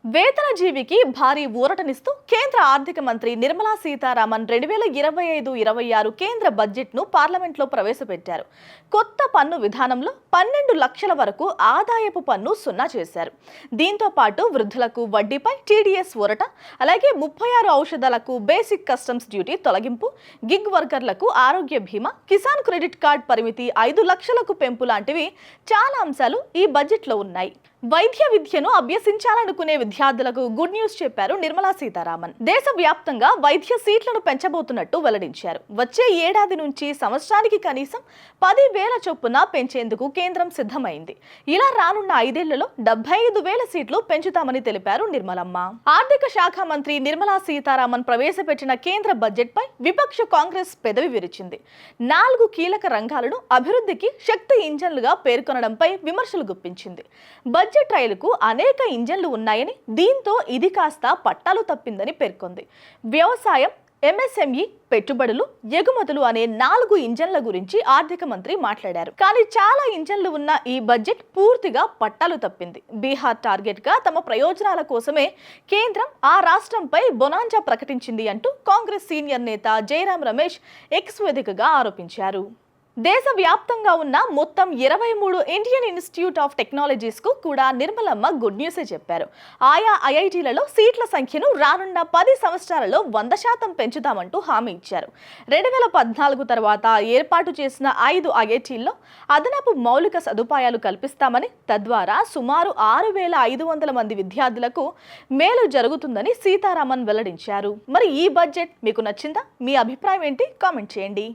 వేతన జీవికి భారీ ఊరటనిస్తూ కేంద్ర ఆర్థిక మంత్రి నిర్మలా సీతారామన్ 2025-26 కేంద్ర బడ్జెట్ను పార్లమెంట్లో ప్రవేశపెట్టారు. కొత్త పన్ను విధానంలో 12 లక్షల వరకు ఆదాయపు పన్ను సున్నా చేశారు. దీంతో పాటు వృద్ధులకు వడ్డీపై టీడీఎస్ ఊరట, అలాగే 36 ఔషధాలకు బేసిక్ కస్టమ్స్ డ్యూటీ తొలగింపు, గిగ్ వర్కర్లకు ఆరోగ్య బీమా, కిసాన్ క్రెడిట్ కార్డ్ పరిమితి 5 లక్షలకు పెంపు లాంటివి చాలా అంశాలు ఈ బడ్జెట్లో ఉన్నాయి. వైద్య విద్యను అభ్యసించాలనుకునే విద్యార్థులకు గుడ్ న్యూస్ చెప్పారు నిర్మలా సీతారామన్. దేశవ్యాప్తంగా వైద్య సీట్లను పెంచబోతున్నట్టు వెల్లడించారు. వచ్చే ఏడాది నుంచి సంవత్సరానికి కనీసం 10,000 చొప్పున పెంచేందుకు కేంద్రం సిద్ధమైంది. ఇలా రానున్న 5 ఏళ్లలో 75,000 సీట్లు పెంచుతామని తెలిపారు నిర్మలమ్మ. ఆర్థిక శాఖ మంత్రి నిర్మలా సీతారామన్ ప్రవేశపెట్టిన కేంద్ర బడ్జెట్ పై విపక్ష కాంగ్రెస్ పెదవి విరిచింది. 4 కీలక రంగాలను అభివృద్ధికి శక్తి ఇంజన్లుగా పేర్కొనడంపై విమర్శలు గుప్పించింది. బడ్జెట్ రైలుకు అనేక ఇంజన్లు ఉన్నాయని, దీంతో ఇది కాస్త పట్టాలు తప్పిందని పేర్కొంది. వ్యవసాయం, ఎంఎస్ఎంఈ, పెట్టుబడులు, ఎగుమతులు అనే 4 ఇంజన్ల గురించి ఆర్థిక మంత్రి మాట్లాడారు. కానీ చాలా ఇంజన్లు ఉన్న ఈ బడ్జెట్ పూర్తిగా పట్టాలు తప్పింది. బీహార్ టార్గెట్ గా తమ ప్రయోజనాల కోసమే కేంద్రం ఆ రాష్ట్రంపై బొనాంజా ప్రకటించింది అంటూ కాంగ్రెస్ సీనియర్ నేత జైరాం రమేష్ ఎక్స్ వేదికగా ఆరోపించారు. దేశవ్యాప్తంగా ఉన్న మొత్తం 23 ఇండియన్ ఇన్స్టిట్యూట్ ఆఫ్ టెక్నాలజీస్ కు కూడా నిర్మలమ్మ గుడ్ న్యూసే చెప్పారు. ఆయా ఐఐటీలలో సీట్ల సంఖ్యను రానున్న 10 సంవత్సరాలలో 100% పెంచుతామంటూ హామీ ఇచ్చారు. 2014 తర్వాత ఏర్పాటు చేసిన 5 ఐఐటీల్లో అదనపు మౌలిక సదుపాయాలు కల్పిస్తామని, తద్వారా సుమారు 6,500 మంది విద్యార్థులకు మేలు జరుగుతుందని సీతారామన్ వెల్లడించారు. మరి ఈ బడ్జెట్ మీకు నచ్చిందా? మీ అభిప్రాయం ఏంటి? కామెంట్ చేయండి.